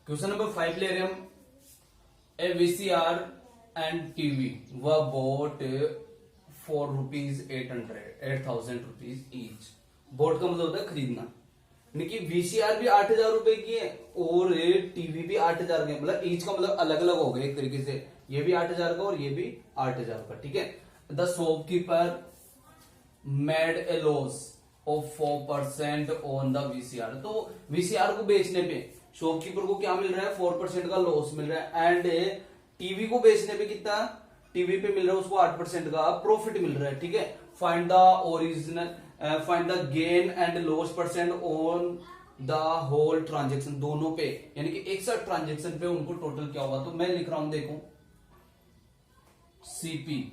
Question number 5 ले रहे हम। ए वीसीआर एंड टीवी व बोट फॉर ₹8,000 ईच। बोट का मतलब होता है खरीदना, यानी कि वीसीआर भी 8,000 रुपए की है और टीवी भी 8,000 के, मतलब ईच का मतलब अलग अलग हो गए एक तरीके से। ये भी 8,000 का और ये भी 8,000 का, ठीक है। The shopkeeper made a loss of 4% on the VCR. तो वीसीआर को बेचने पे शॉपकीपर को क्या मिल रहा है, 4% का लॉस मिल रहा है। एंड टीवी को बेचने पे कितना, टीवी पे मिल रहा है उसको 8% का प्रॉफिट मिल रहा है, ठीक है। Find the original, find the gain and loss percent on the whole transaction, दोनों पे, यानी कि एक साथ ट्रांजेक्शन पे उनको टोटल क्या होगा। तो मैं लिख रहा हूं, देखो, सीपी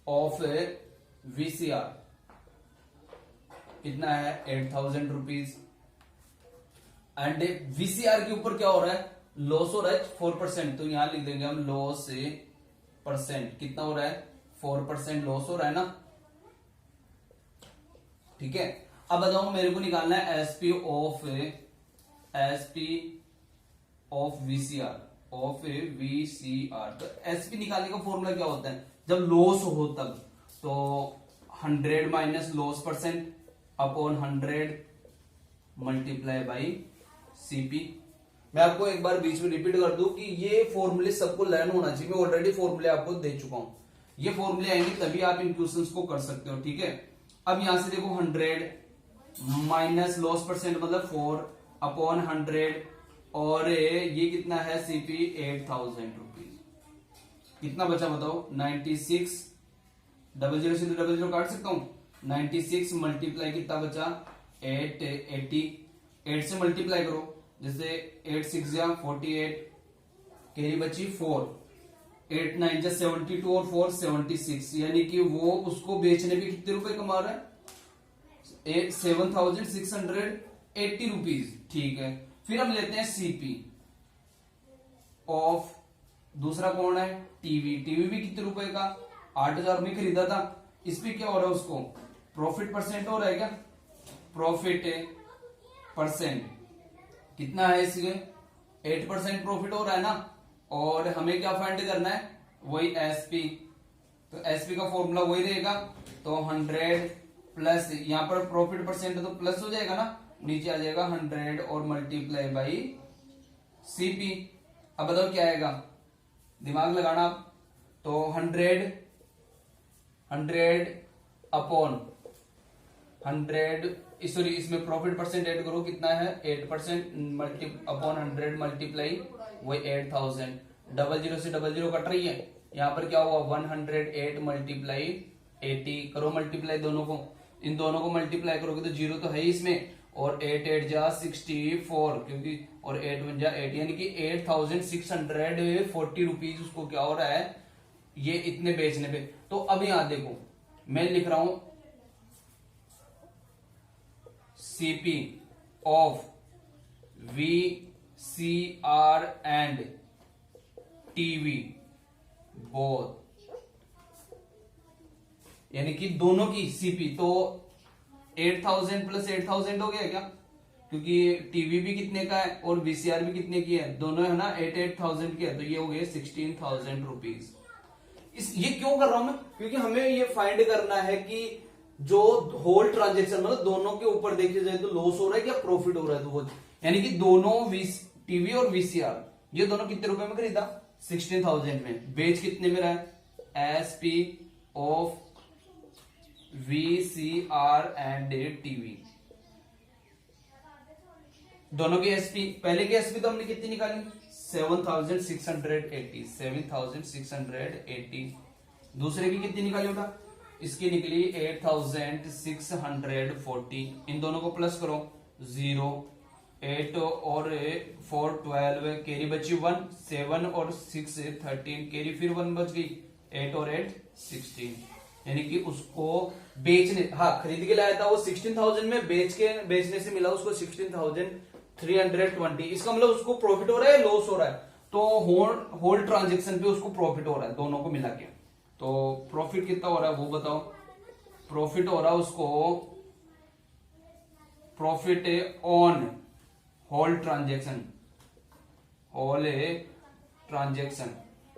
ऑफ वीसीआर कितना है, 8,000 रुपीज। एंड वीसीआर के ऊपर क्या हो रहा है, लॉस हो रहा है 4%। तो यहां लिख देंगे हम लॉस परसेंट, कितना हो रहा है, 4% लॉस हो रहा है ना, ठीक है। अब बताओ मेरे को निकालना है एसपी ऑफ वीसीआर। तो एसपी निकालने का फॉर्मूला क्या होता है, जब लॉस हो तब, तो 100 minus loss percent upon 100 multiply by CP. मैं आपको एक बार बीच में रिपीट कर दूं कि ये फॉर्मूले सबको लर्न होना चाहिए। मैं ऑलरेडी फॉर्मूले आपको दे चुका हूं, ये फॉर्मूले आएंगे तभी आप इन क्वेश्चंस को कर सकते हो, ठीक है। अब यहां से देखो 100 माइनस लॉस परसेंट मतलब 4 अपॉन 100 और ये कितना है सीपी 8,000 रुपीज। कितना बचा बताओ, 96, 00 से 00 काट सकता हूं, 96 मल्टीप्लाई कितना बचा 880, 8 से मल्टीप्लाई करो, जैसे 8 6 या 48, कैरी बची 4, 8 9 जा 72 और 4 76, यानी कि वो उसको बेचने पे कितने रुपए कमा रहा है, 7,680 रुपीज, ठीक है। फिर हम लेते हैं सीपी ऑफ, दूसरा कौन है, टीवी। टीवी भी कितने रुपए का, 8,000 में खरीदा था। इस पे क्या हो रहा है, उसको प्रॉफिट परसेंट हो रहा है क्या, प्रॉफिट परसेंट कितना है, इसके 8% प्रॉफिट हो रहा है ना। और हमें क्या फाइंड करना है, वही एसपी। तो एसपी का फॉर्मूला वही रहेगा, तो 100 प्लस, यहां पर प्रॉफिट परसेंट तो प्लस हो जाएगा ना, नीचे आ जाएगा 100 और मल्टीप्लाई बाई सीपी। अब बताओ क्या आएगा, दिमाग लगाना आप। तो 100 अपॉन 100, सॉरी इसमें प्रॉफिट परसेंट ऐड करो, कितना है 8% मल्टी अपॉन 100 मल्टीप्लाई वही 8,000। 00 से 00 कट रही है, यहां पर क्या हुआ 108 मल्टीप्लाई 80, करो मल्टीप्लाई दोनों को, इन दोनों को मल्टीप्लाई करोगे तो 0 तो है ही इसमें, और 8 8 जा 64, क्योंकि और 8 1 जा 8, यानी कि 8,640 रुपीज उसको क्या हो रहा है, ये इतने बेचने पे। तो अब यहां देखो मैं लिख रहा हूं CP of VCR and TV both, यानी कि दोनों की सीपी। तो 8,000 प्लस 8,000 हो गया क्या, क्योंकि टीवी भी कितने का है और वीसीआर भी कितने की है, दोनों है ना 8,000 की है, तो ये हो गए 16,000 रुपीज। ये क्यों कर रहा हूं मैं, क्योंकि हमें ये फाइंड करना है कि जो होल ट्रांजेक्शन मतलब दोनों के ऊपर देखिए जाए तो लॉस हो रहा है क्या प्रॉफिट हो रहा है, तो वो यानी कि दोनों टीवी और वीसीआर ये दोनों कितने रुपए में खरीदा, 16,000 में, बेच कितने में रहा है, SP of VCR and TV, दोनों की एसपी। पहले की एसपी तो हमने कितनी निकाली 7,680, 7,680। दूसरे की कितनी निकाली होगा, इसकी निकली 8,640। इन दोनों को प्लस करो, 0 8 और 4 12, कैरी बची 1, 7 और 6 13, कैरी फिर 1 बच गई, 8 और 8 16, यानी कि उसको बेचने, हाँ खरीद के लाया था वो 16,000 में, बेचने से मिला उसको 16,320। इसका मतलब उसको प्रॉफिट हो रहा है लॉस हो रहा है, तो होल ट्रांजेक्शन पे उसको प्रॉफिट हो रहा है दोनों को मिला के। तो प्रॉफिट कितना हो रहा है वो बताओ, प्रॉफिट हो रहा है उसको, profit on whole transaction all a transaction,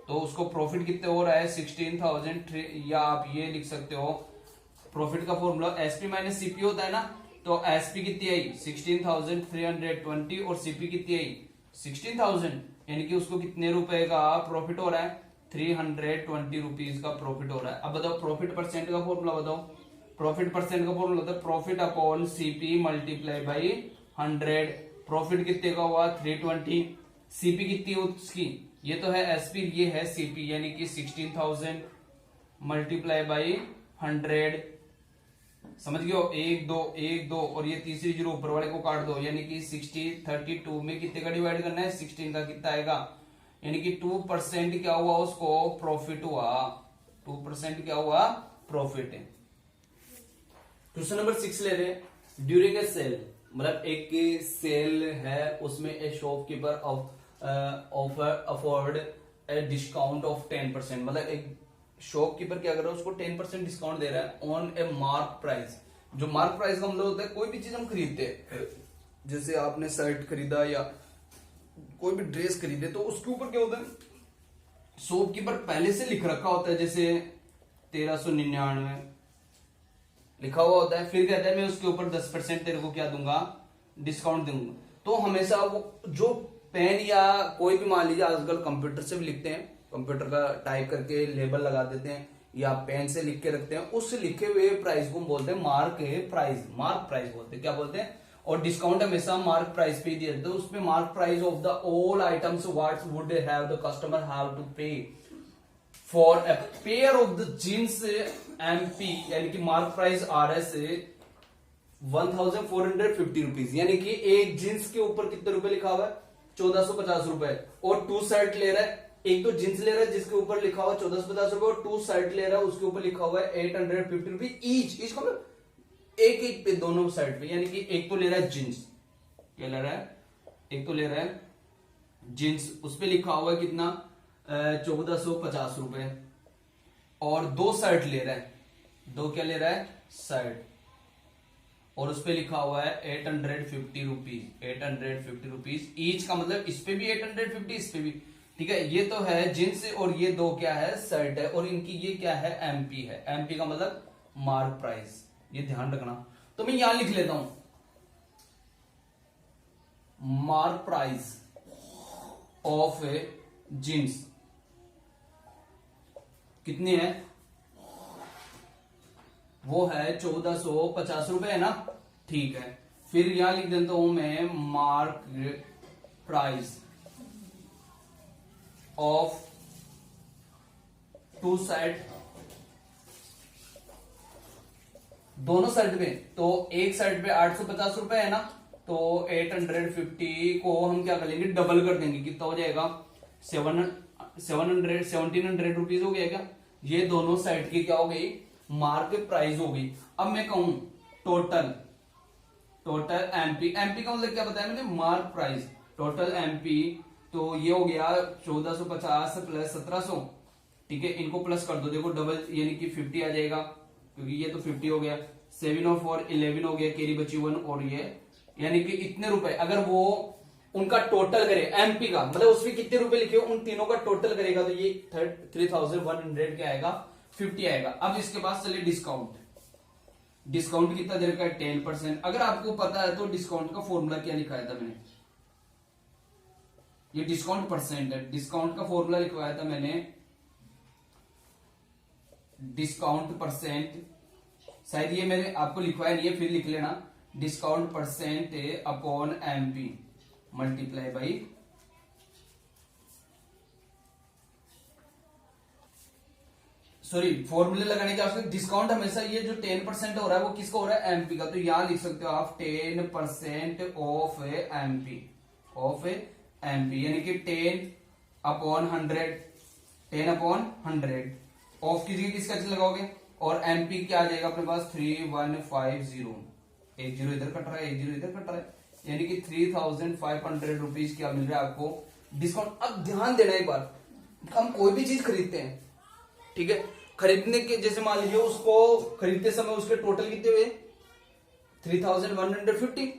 तो उसको प्रॉफिट कितने हो रहा है 16,000, या आप ये लिख सकते हो प्रॉफिट का फॉर्मूला एसपी माइनस सीपी होता है ना, तो एसपी कितनी आई 16,320 और सीपी कितनी आई 16,000, यानी कि उसको कितने रुपए का प्रॉफिट हो रहा है 320 रुपीज का प्रॉफिट हो रहा है। अब बताओ प्रॉफिट परसेंट का फॉर्मूला बताओ। प्रॉफिट परसेंट का फॉर्मूला होता है profit upon CP multiply by 100। Profit कितने का हुआ 320, सीपी कितनी है उसकी, ये तो है एसपी, ये है सीपी, यानी कि 16,000 मल्टीप्लाई बाई 100। समझ गए हो, 1 2 1 2 और ये तीसरी जीरो ऊपर वाले को काट दो, यानी कि 60 32 में कितने का डिवाइड करना है 16 का, कितना आएगा, यानी कि 2% क्या हुआ उसको प्रॉफिट हुआ, 2% क्या हुआ प्रॉफिट है। क्वेश्चन नंबर 6 ले रहे हैं। ड्यूरिंग ए सेल, मतलब एक सेल है उसमें ए shopkeeper offer afford a discount of 10%, मतलब एक शॉपकीपर क्या कर रहा है उसको 10% डिस्काउंट दे रहा है ऑन ए मार्क प्राइस। जो मार्क प्राइस का मतलब होता है कोई भी चीज हम खरीदते हैं, जैसे आपने शर्ट खरीदा या कोई भी ड्रेस खरीदे, तो उसके ऊपर क्या होता है शॉपकीपर पहले से लिख रखा होता है, जैसे 1399 लिखा हुआ होता है, फिर कहता है मैं उसके ऊपर 10% तेरे को क्या दूंगा डिस्काउंट दूंगा। तो हमेशा वो जो पेन या कोई भी मान लीजिए आजकल कंप्यूटर से भी लिखते हैं, कंप्यूटर का टाइप करके लेबल लगा देते हैं या पेन से लिख के रखते हैं, उस लिखे हुए प्राइस को बोलते हैं मार्क प्राइस, मार्क प्राइस बोलते हैं, क्या बोलते हैं। और डिस्काउंट हमेशा मार्क प्राइस पे दिया जाता है, उसमें mark price of the all items what would have the customer have to pay for a pair of the jeans MP, यानी कि मार्क प्राइस आरएस 1450 रुपीज, यानी कि एक जींस के ऊपर कितने रुपए लिखा हुआ है 1450 रुपए, और 2 शर्ट ले रहा है, एक तो जींस ले रहा है जिसके ऊपर लिखा हुआ 1450 रुपए, और 2 शर्ट ले रहा है उसके ऊपर लिखा हुआ है 850 रुपीज ईच का मतलब एक एक पे दोनों साइड पे, यानी कि एक तो ले रहा है जींस, क्या ले रहा है, एक तो ले रहा है जींस, उस पे लिखा हुआ है कितना 1450 रुपए, और 2 शर्ट ले रहा है, 2 क्या ले रहा है शर्ट, और उस पे लिखा हुआ है 850 रुपीज, 850 रुपीज ईच का मतलब इस पे भी 850 इस पे भी, ठीक है। ये तो है जींस और ये 2 क्या है शर्ट है, और इनकी ये क्या है एमपी है, एमपी का मतलब मार्क प्राइस, ये ध्यान रखना। तो मैं यहां लिख लेता हूं mark price of A jeans कितनी है, वो है 1450 रुपए है ना, ठीक है। फिर यहां लिख देता हूं मैं मार्क प्राइस ऑफ 2 शर्ट, दोनों शर्ट पे, तो एक शर्ट पे 850 रुपए है ना, तो 850 को हम क्या करेंगे डबल कर देंगे, कितना हो जाएगा 1700 रुपीज हो गया क्या, ये दोनों शर्ट की क्या हो गई मार्क प्राइस हो गई। अब मैं कहूं टोटल एमपी, एमपी का मतलब क्या बताया मैंने मार्क प्राइस, टोटल एमपी, तो ये हो गया 1450 प्लस 1700, ठीक है, इनको प्लस कर दो, देखो डबल यानी कि 50 आ जाएगा, क्योंकि ये तो 50 हो गया, 7 और 4 11 हो गया, कैरी बची 1, और ये यानी कि इतने रुपए अगर वो उनका टोटल करे एमपी का, मतलब उसमें कितने रुपए लिखे हो उन तीनों का टोटल करेगा, तो ये 3100 क्या आएगा 50 आएगा। अब इसके बाद चलिए डिस्काउंट, डिस्काउंट कितना दे रखा है 10%। अगर आपको पता है तो डिस्काउंट का फॉर्मूला क्या लिखाया था मैंने, ये डिस्काउंट परसेंट है, डिस्काउंट का फॉर्मूला लिखवाया था मैंने डिस्काउंट परसेंट, शायद ये मैंने आपको लिखवाया नहीं है, फिर लिख लेना discount percent upon MP multiply by, sorry फॉर्मूले लगाने की आवश्यकता, डिस्काउंट हमेशा ये जो 10% हो रहा है वो किसका हो रहा है एमपी का, तो यहां लिख सकते हो आप 10% ऑफ एमपी, ऑफ एमपी यानी कि 10 अपॉन 100, 10 अपॉन 100, ऑफ की जगह किसका लगाओगे, और एमपी क्या आ जाएगा अपने पास 3150, एक जीरो इधर कट रहा है, एक जीरो इधर कट रहा है, यानी कि 3500 रुपीज क्या मिल रहा है आपको डिस्काउंट। अब ध्यान देना एक बार, हम कोई भी चीज खरीदते हैं, ठीक है, खरीदने के जैसे मान लीजिए उसको खरीदते समय उसके टोटल कितने हुए 3150,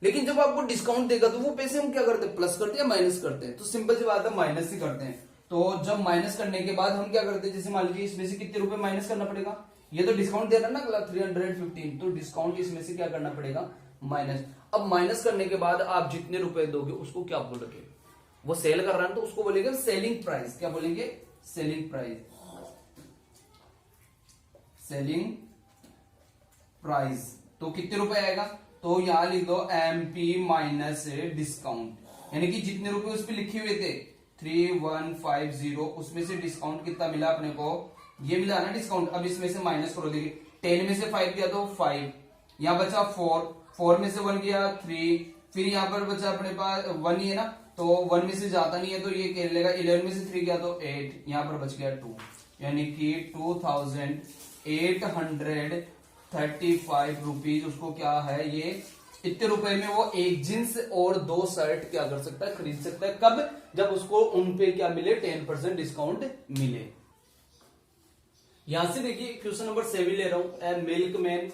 लेकिन जब आपको डिस्काउंट देगा तो वो पैसे हम क्या करते हैं, प्लस करते हैं या माइनस करते हैं? तो सिंपल सी बात है, माइनस ही करते हैं। तो जब माइनस करने के बाद हम क्या करते हैं, जैसे मान लीजिए इसमें से कितने रुपए माइनस करना पड़ेगा, ये तो डिस्काउंट दे रहा है ना अगला 315, तो डिस्काउंट इसमें से क्या करना पड़ेगा, माइनस। अब माइनस करने के बाद आप जितने रुपए दोगे उसको क्या बोलोगे, वो सेल कर रहा है तो उसको बोलेंगे सेलिंग प्राइस। क्या बोलेंगे, सेलिंग प्राइस, सेलिंग प्राइस। तो कितने रुपए आएगा, तो यहां लिख दो एमपी माइनस डिस्काउंट, यानी कि जितने रुपए उस पर लिखे हुए थे 3150, उसमें से डिस्काउंट कितना मिला अपने को, ये मिला ना डिस्काउंट। अब इसमें से माइनस करो, देखिए 10 में से 5 गया तो 5, यहां बचा 4 में से 1 गया 3, फिर यहां पर बचा अपने पास 1 ही है ना, तो 1 में से जाता नहीं है तो ये कह लेगा, 11 में से 3 गया तो 8, यहां पर बच गया 2, यानी कि 2835 रुपीज उसको क्या है, ये इतने रुपए में वो एक जींस और 2 शर्ट क्या कर सकता है, खरीद सकता है। कब, जब उसको उन पे क्या मिले, 10% डिस्काउंट मिले। यहां से देखिए क्वेश्चन नंबर 7 ले रहा हूं, ए मिल्कमैन,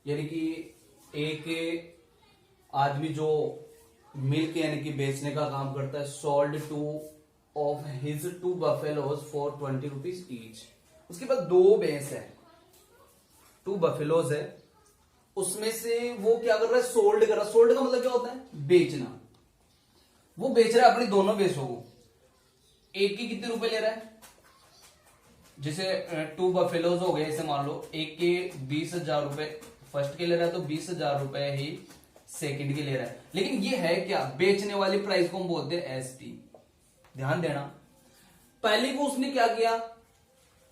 यानी कि एक आदमी जो मिल्क यानी कि बेचने का काम करता है, sold 2 of his 2 buffaloes for 20 rupees each. उसके पास 2 भैंस है, 2 बफेलोज है, उसमें से वो क्या कर रहा है, सोल्ड कर रहा है। सोल्ड का मतलब क्या होता है, बेचना। वो बेच रहा है अपनी दोनों भैंसों को, एक की कितने रुपए ले रहा है, जैसे 2 बफेलोज हो गए, ऐसे मान लो, एक के 20,000 रुपए फर्स्ट के ले रहा है, तो 20,000 रुपए ही सेकंड के ले रहा है। लेकिन ये है क्या, बेचने वाली प्राइस को हम बोलते हैं एसपी। ध्यान देना, पहले को उसने क्या किया,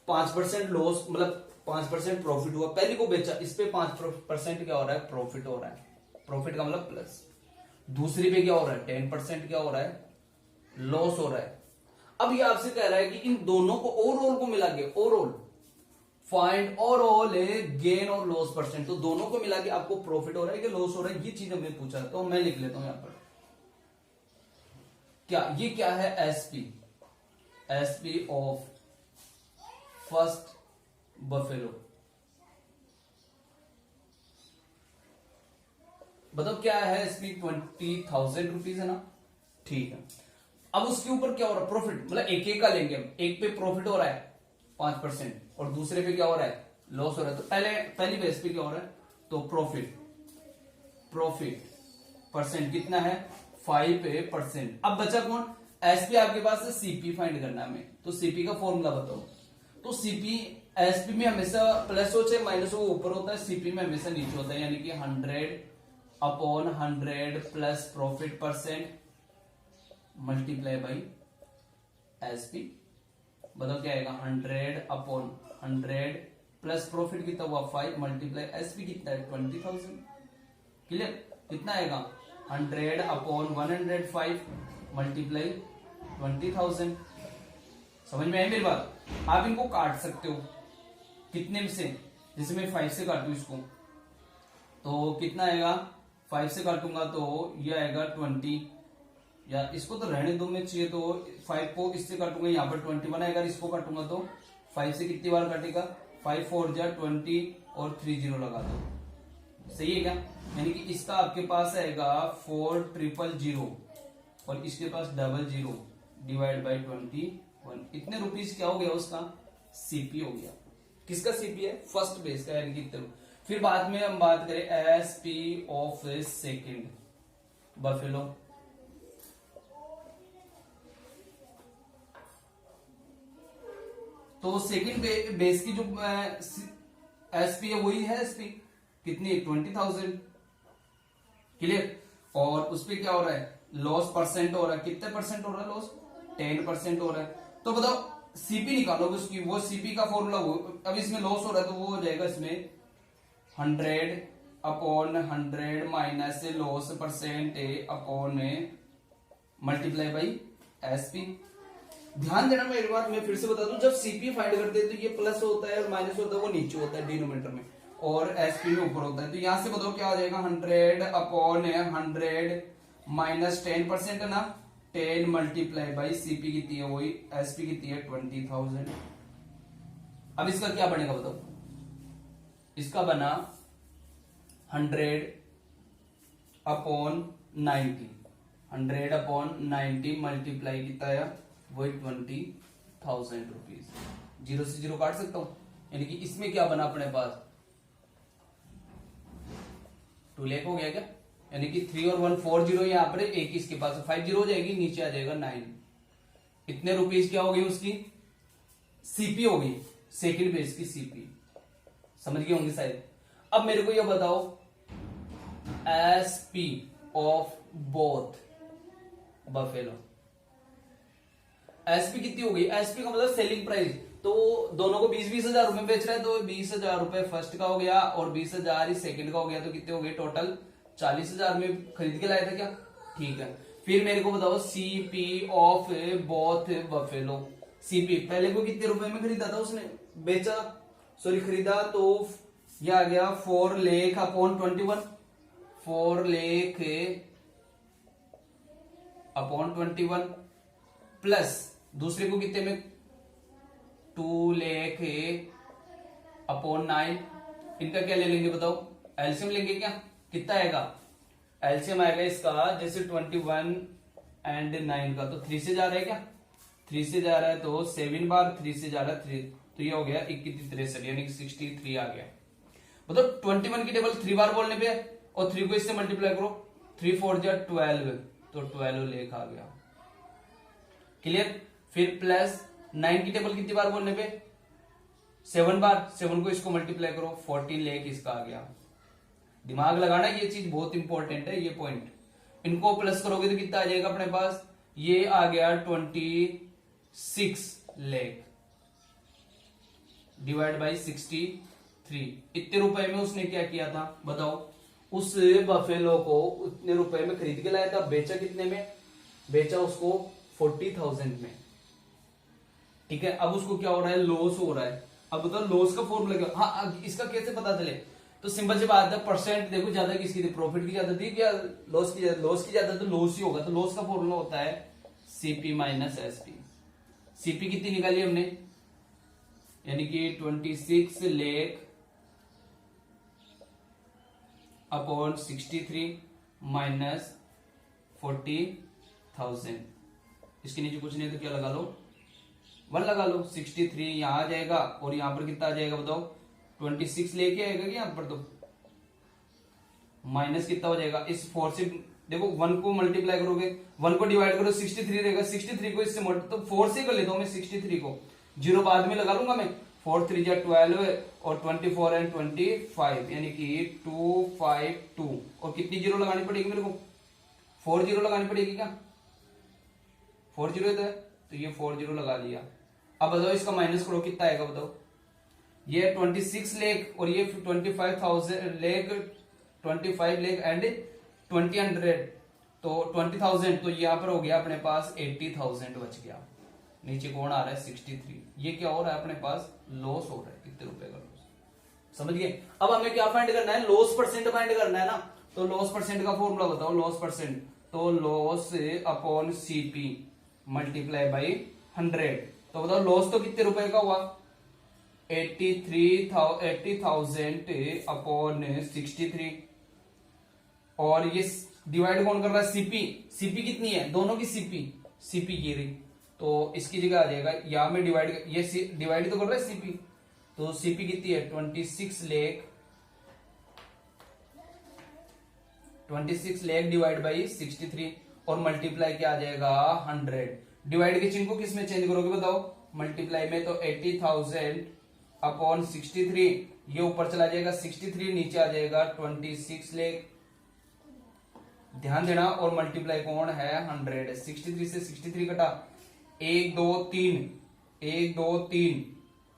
5% लॉस, मतलब 5% प्रॉफिट हुआ, पहले को बेचा, इस पे 5% क्या हो रहा है, प्रॉफिट हो रहा है, प्रॉफिट का मतलब प्लस। दूसरी पे क्या हो रहा है, 10% क्या हो रहा है, लॉस हो रहा है। अब ये आपसे कह रहा है कि इन दोनों को ओवरऑल को मिला के, ओवरऑल फाइंड ओवरऑल गेन और लॉस परसेंट, तो दोनों को मिला के आपको प्रॉफिट हो रहा है कि लॉस हो रहा है, ये चीज हमने पूछा। तो मैं लिख लेता हूं यहां पर, क्या ये क्या है, SP, SP of first buffalo. बताओ क्या है, एसपी 20,000 रुपीज है ना, ठीक है। अब उसके ऊपर क्या हो रहा है, प्रॉफिट, मतलब एक एक का लेंगे हम, एक पे प्रॉफिट हो रहा है 5% और दूसरे पे क्या हो रहा है, लॉस हो रहा है। तो पहली बेस पे क्या हो रहा है, तो प्रॉफिट परसेंट कितना है, 5%। अब बचा कौन, एसपी, आपके पास सीपी फाइंड करना है हमें, तो सीपी का फॉर्मूला बताओ। तो सीपी, एसपी में हमेशा प्लस हो चाहे माइनस हो, ऊपर होता है, सीपी में हमेशा नीचे होता है, यानी कि 100/100 plus profit percent multiply by SP. बताओ क्या आएगा, 100/100 प्लस प्रॉफिट कितना हुआ 5 मल्टीप्लाई एसपी कितना है 20,000। क्लियर, कितना आएगा 100/105 मल्टीप्लाई 20,000। समझ में आई मेरी बात? आप इनको काट सकते हो, कितने में से, जैसे मैं 5 से काटू इसको तो कितना आएगा, 5 से काटूंगा तो ये आएगा 20, या इसको तो रहने दो, मैं चाहिए तो 5 को इससे काटूंगा, यहाँ पर 21 आएगा, इसको काटूंगा तो 5 से कितनी बार काटेगा, 5 4 जा 20 और 3 0 लगा दो, सही है क्या? यानी कि इसका आपके पास आएगा 4,000 और इसके पास 00 डिवाइड बाई 21। इतने रुपीज क्या हो गया उसका, सीपी हो गया। किसका सीपी है, फर्स्ट बेस का, यानी कि इतने। फिर बाद में हम बात करें एसपी ऑफ सेकंड बफेलो। तो सेकंड बेस की जो एसपी है वही है एसपी, कितनी 20,000। क्लियर, और उस पर क्या हो रहा है, लॉस परसेंट हो रहा है, कितने परसेंट हो रहा है लॉस, 10% हो रहा है। तो बताओ सीपी निकालोगे उसकी, वो सीपी का फॉर्मूला वो, अब इसमें लॉस हो रहा है तो वो हो जाएगा इसमें 100/100 minus loss percent upon multiply by SP. ध्यान देना मेरी बात, मैं फिर से बता दूं, जब सीपी फाइंड करते हैं तो ये प्लस होता है और माइनस होता है, वो नीचे होता है डिनोमिनेटर में, और एसपी में ऊपर होता है। तो यहां से बताओ क्या आ जाएगा, 100/100 माइनस 10% है ना, 10 मल्टीप्लाई बाई सीपी कितनी है, वही एसपी कितनी है 20,000। अब इसका क्या बनेगा बताओ, इसका बना अपॉन 90, 100 अपॉन 90 मल्टीप्लाई कितना है वही 20,000 रुपीज। जीरो से जीरो काट सकता हूं, यानी कि इसमें क्या बना अपने पास 2 लाख हो गया क्या, यानी कि 3 और 1 4 जीरो यहाँ पर एक इसके पास 5 जीरो हो जाएगी, नीचे आ जाएगा 9। इतने रुपीज क्या हो गई उसकी सीपी हो गई, सेकंड बेस की सीपी। समझ गए होंगे शायद। अब मेरे को ये बताओ SP of both buffalo, SP कितनी हो गई, एसपी का मतलब सेलिंग प्राइस। तो दोनों को 20-20 हजार रुपए बेच रहे हैं, तो 20 हजार रुपए फर्स्ट का हो गया और 20 हजार सेकेंड का हो गया, तो कितने हो गए टोटल 40 हजार में खरीद के लाया था क्या, ठीक है। फिर मेरे को बताओ CP of both buffalo, CP पहले को कितने रुपए में खरीदा था उसने, बेचा सॉरी खरीदा, तो यह आ गया 4 lakh upon 21, 4 lakh upon 21 plus दूसरे को कितने में 2 लाख अपॉन 9, इनका क्या ले लेंगे बताओ, एलसीएम लेंगे क्या, कितना आएगा एलसीएम आएगा इसका, जैसे 21 एंड 9 का, तो 3 से जा रहा है क्या, 3 से जा रहा है तो 7 बार 3 से जा रहा है 3, तो ये हो गया 21 यानी कि 63 आ गया। मतलब 21 की टेबल 3 बार बोलने पे और 3 को इससे मल्टीप्लाई करो, 3 4 जा 12, तो 12 लाख आ गया, क्लियर। फिर प्लस 9 की टेबल कितनी बार बोलने पे 7 बार, 7 को इसको मल्टीप्लाई करो 14 लाख इसका आ गया। दिमाग लगाना, ये चीज बहुत इंपॉर्टेंट है ये पॉइंट। इनको प्लस करोगे तो कितना आ जाएगा अपने पास, ये आ गया 26 लाख डिवाइड बाई 63। इतने रुपए में उसने क्या किया था बताओ, उस बफेलो को उतने रुपए में खरीद के लाया था, बेचा कितने में, बेचा उसको 40,000 में, ठीक है। अब उसको क्या हो रहा है, लॉस हो रहा है। अब बताओ लॉस का फॉर्मूला क्या, हाँ इसका कैसे पता चले, तो सिंपल सी बात है, परसेंट देखो ज्यादा किसकी थी, प्रॉफिट की ज्यादा थी क्या लॉस की ज्यादा, लॉस की ज्यादा तो लॉस ही होगा, तो लॉस का फॉर्मूला होता है सीपी माइनस एसपी। सीपी कितनी निकाली हमने, यानी कि 26 लाख अपॉन 63 माइनस 40,000, इसके नीचे कुछ नहीं तो क्या लगा लो 1 लगा लो, 63 यहां आ जाएगा और यहां पर कितना आ जाएगा बताओ 26 लेके आएगा कि यहां पर, तो माइनस कितना हो जाएगा, इस 4 से देखो 1 को मल्टीप्लाई करोगे, 1 को डिवाइड करो 63 रहेगा, 63 को इससे तो 4 से कर लेता हूं मैं 63 को, जीरो बाद में लगा लूंगा मैं, 4 3 जा 12 और 24 एंड 25 यानी कि 252, और कितनी जीरो लगानी पड़ेगी मेरे को 4 जीरो लगानी पड़ेगी क्या, 4 जीरो तो ये 4 जीरो लगा लिया। अब बताओ इसका माइनस करो कितना आएगा बताओ, ये 26 लाख और ये 25,000 लाख, 25 लाख एंड 20,000 तो 20,000, तो यहाँ पर हो गया अपने पास 80,000 बच गया। नीचे कौन आ रहा है 63, ये क्या हो रहा है अपने पास लॉस हो रहा है, कितने रुपए का लॉस, समझ गए। अब हमें क्या फाइंड करना है, लॉस परसेंट फाइंड करना है ना, तो लॉस परसेंट का फॉर्मूला बताओ, लॉस परसेंट तो loss upon CP multiply by 100, तो बताओ लॉस तो कितने रुपए का हुआ 80,000 अपॉन 63, और ये डिवाइड कौन कर रहा है सीपी, सीपी कितनी है दोनों की सीपी की रही, तो इसकी जगह आ जाएगा यहां में डिवाइड, ये डिवाइड तो कर रहा है सीपी, तो सीपी कितनी है 26 लाख डिवाइड बाई 63 और मल्टीप्लाई क्या आ जाएगा 100। डिवाइड के चिन्ह को किस में चेंज करोगे बताओ, मल्टीप्लाई में, तो 80,000 अपॉन 63, ये ऊपर चला जाएगा 63, नीचे आ जाएगा 26 लाख, ध्यान देना, और मल्टीप्लाई कौन है 100, 63 से 63 कटा, 1 2 3 1 2 3,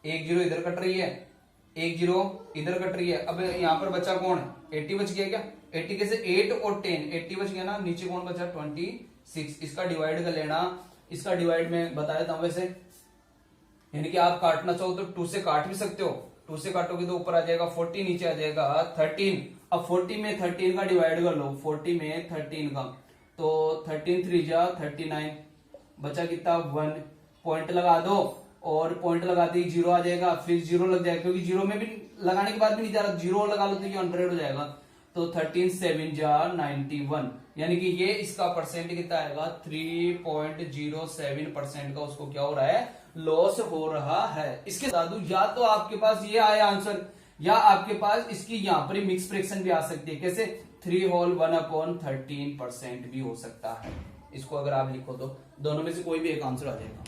1 जीरो इधर कट रही है, 1 जीरो इधर कट रही है, अब यहां पर बचा कौन 80 बच गया क्या, 80 कैसे 8 और 10, 80 बच गया ना, नीचे कौन बचा 26, इसका डिवाइड कर लेना, इसका डिवाइड में बताया था वैसे, यानी कि आप काटना चाहो तो 2 से काट भी सकते हो, 2 से काटोगे तो ऊपर आ जाएगा 40, नीचे आ जाएगा 13, अब 40 में 13 का डिवाइड कर लो, 40 में 13 का, तो 13 3 जा 39, बचा कितना 1, पॉइंट लगा दो, और पॉइंट लगाते ही जीरो आ जाएगा, फिर जीरो लग जाएगा, क्योंकि जीरो में भी लगाने के बाद भी नहीं जा रहा, जीरो लगा लो तो ये 100 हो जाएगा, तो 13 7 जा 91, यानी कि ये इसका परसेंट कितना आएगा 3.07% का उसको क्या हो रहा है, लॉस हो रहा है। इसके साथ या तो आपके पास ये आया आंसर, या आपके पास इसकी यहां पर मिक्स फ्रैक्शन भी आ सकती है। कैसे, 3 होल 1/13% भी हो सकता है। इसको अगर आप लिखो तो दोनों में से कोई भी एक आंसर आ जाएगा।